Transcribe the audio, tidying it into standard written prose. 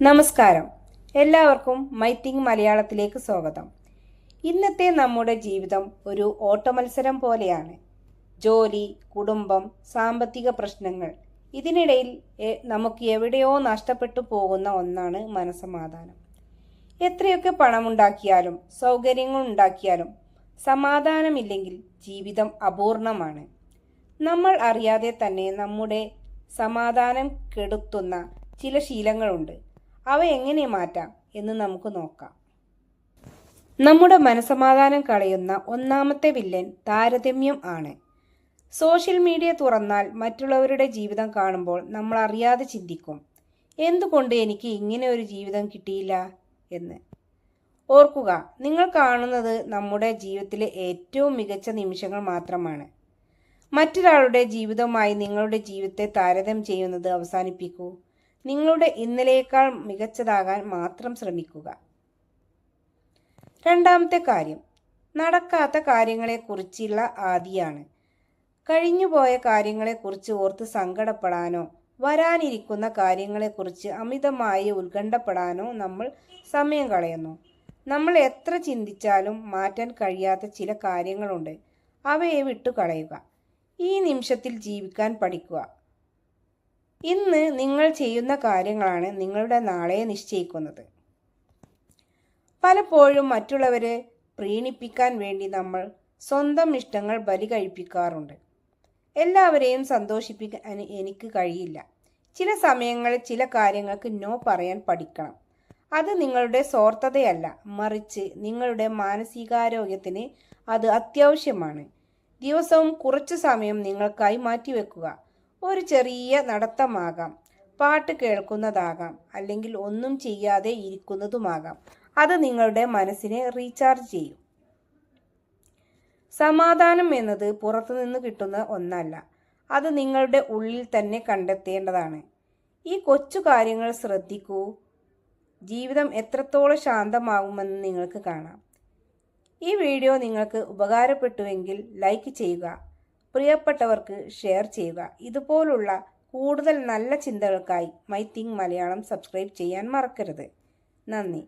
നമസ്കാരം. എല്ലാവർക്കും മൈത്തിങ് മലയാളത്തിലേക്ക് സ്വാഗതം. ഇന്നത്തെ നമ്മുടെ ജീവിതം ഒരു ഓട്ടമത്സരം പോലെയാണ്. ജോലി, കുടുംബം, സാമ്പത്തിക പ്രശ്നങ്ങൾ, ഇതിനിടയിൽ നമുക്ക് എവിടെയോ നഷ്ടപ്പെട്ടു പോകുന്ന ഒന്നാണ് മനസമാധാനം. എത്രയൊക്കെ പണമുണ്ടാക്കിയാലും സൗകര്യങ്ങൾ ഉണ്ടാക്കിയാലും സമാധാനമില്ലെങ്കിൽ ജീവിതം അപൂർണമാണ്. നമ്മൾ അറിയാതെ തന്നെ നമ്മുടെ സമാധാനം കെടുത്തുന്ന ചില ശീലങ്ങളുണ്ട്. അവ എങ്ങനെ മാറ്റാം എന്ന് നമുക്ക് നോക്കാം. നമ്മുടെ മനസമാധാനം കളയുന്ന ഒന്നാമത്തെ വില്ലൻ താരതമ്യം ആണ്. സോഷ്യൽ മീഡിയ തുറന്നാൽ മറ്റുള്ളവരുടെ ജീവിതം കാണുമ്പോൾ നമ്മൾ അറിയാതെ ചിന്തിക്കും, എന്തുകൊണ്ട് എനിക്ക് ഇങ്ങനെ ഒരു ജീവിതം കിട്ടിയില്ല എന്ന്. ഓർക്കുക, നിങ്ങൾ കാണുന്നത് നമ്മുടെ ജീവിതത്തിലെ ഏറ്റവും മികച്ച നിമിഷങ്ങൾ മാത്രമാണ്. മറ്റൊരാളുടെ ജീവിതവുമായി നിങ്ങളുടെ ജീവിതത്തെ താരതമ്യം ചെയ്യുന്നത് അവസാനിപ്പിക്കൂ. നിങ്ങളുടെ ഇന്നലേക്കാൾ മികച്ചതാകാൻ മാത്രം ശ്രമിക്കുക. രണ്ടാമത്തെ കാര്യം, നടക്കാത്ത കാര്യങ്ങളെക്കുറിച്ചുള്ള ആദിയാണ്. കഴിഞ്ഞുപോയ കാര്യങ്ങളെക്കുറിച്ച് ഓർത്ത് സങ്കടപ്പെടാനോ വരാനിരിക്കുന്ന കാര്യങ്ങളെക്കുറിച്ച് അമിതമായി ഉത്കണ്ഠപ്പെടാനോ നമ്മൾ സമയം കളയുന്നു. നമ്മൾ എത്ര ചിന്തിച്ചാലും മാറ്റാൻ കഴിയാത്ത ചില കാര്യങ്ങളുണ്ട്. അവയെ വിട്ടുകളയുക. ഈ നിമിഷത്തിൽ ജീവിക്കാൻ പഠിക്കുക. ഇന്ന് നിങ്ങൾ ചെയ്യുന്ന കാര്യങ്ങളാണ് നിങ്ങളുടെ നാളെ നിശ്ചയിക്കുന്നത്. പലപ്പോഴും മറ്റുള്ളവരെ പ്രീണിപ്പിക്കാൻ വേണ്ടി നമ്മൾ സ്വന്തം ഇഷ്ടങ്ങൾ ബലി കഴിപ്പിക്കാറുണ്ട്. എല്ലാവരെയും സന്തോഷിപ്പിക്കാൻ എനിക്ക് കഴിയില്ല. ചില സമയങ്ങളിൽ ചില കാര്യങ്ങൾക്ക് നോ പറയാൻ പഠിക്കണം. അത് നിങ്ങളുടെ സ്വാർത്ഥതയല്ല, മറിച്ച് നിങ്ങളുടെ മാനസികാരോഗ്യത്തിന് അത് അത്യാവശ്യമാണ്. ദിവസവും കുറച്ചു സമയം നിങ്ങൾക്കായി മാറ്റിവെക്കുക. ഒരു ചെറിയ നടത്തമാകാം, പാട്ട് കേൾക്കുന്നതാകാം, അല്ലെങ്കിൽ ഒന്നും ചെയ്യാതെ ഇരിക്കുന്നതുമാകാം. അത് നിങ്ങളുടെ മനസ്സിനെ റീചാർജ് ചെയ്യും. സമാധാനം എന്നത് പുറത്തുനിന്ന് കിട്ടുന്ന ഒന്നല്ല, അത് നിങ്ങളുടെ ഉള്ളിൽ തന്നെ കണ്ടെത്തേണ്ടതാണ്. ഈ കൊച്ചു കാര്യങ്ങൾ ശ്രദ്ധിക്കൂ. ജീവിതം എത്രത്തോളം ശാന്തമാകുമെന്ന് നിങ്ങൾക്ക് കാണാം. ഈ വീഡിയോ നിങ്ങൾക്ക് ഉപകാരപ്പെട്ടുവെങ്കിൽ ലൈക്ക് ചെയ്യുക, പ്രിയപ്പെട്ടവർക്ക് ഷെയർ ചെയ്യുക. ഇതുപോലുള്ള കൂടുതൽ നല്ല ചിന്തകൾക്കായി മൈത്തിങ് മലയാളം സബ്സ്ക്രൈബ് ചെയ്യാൻ മറക്കരുത്. നന്ദി.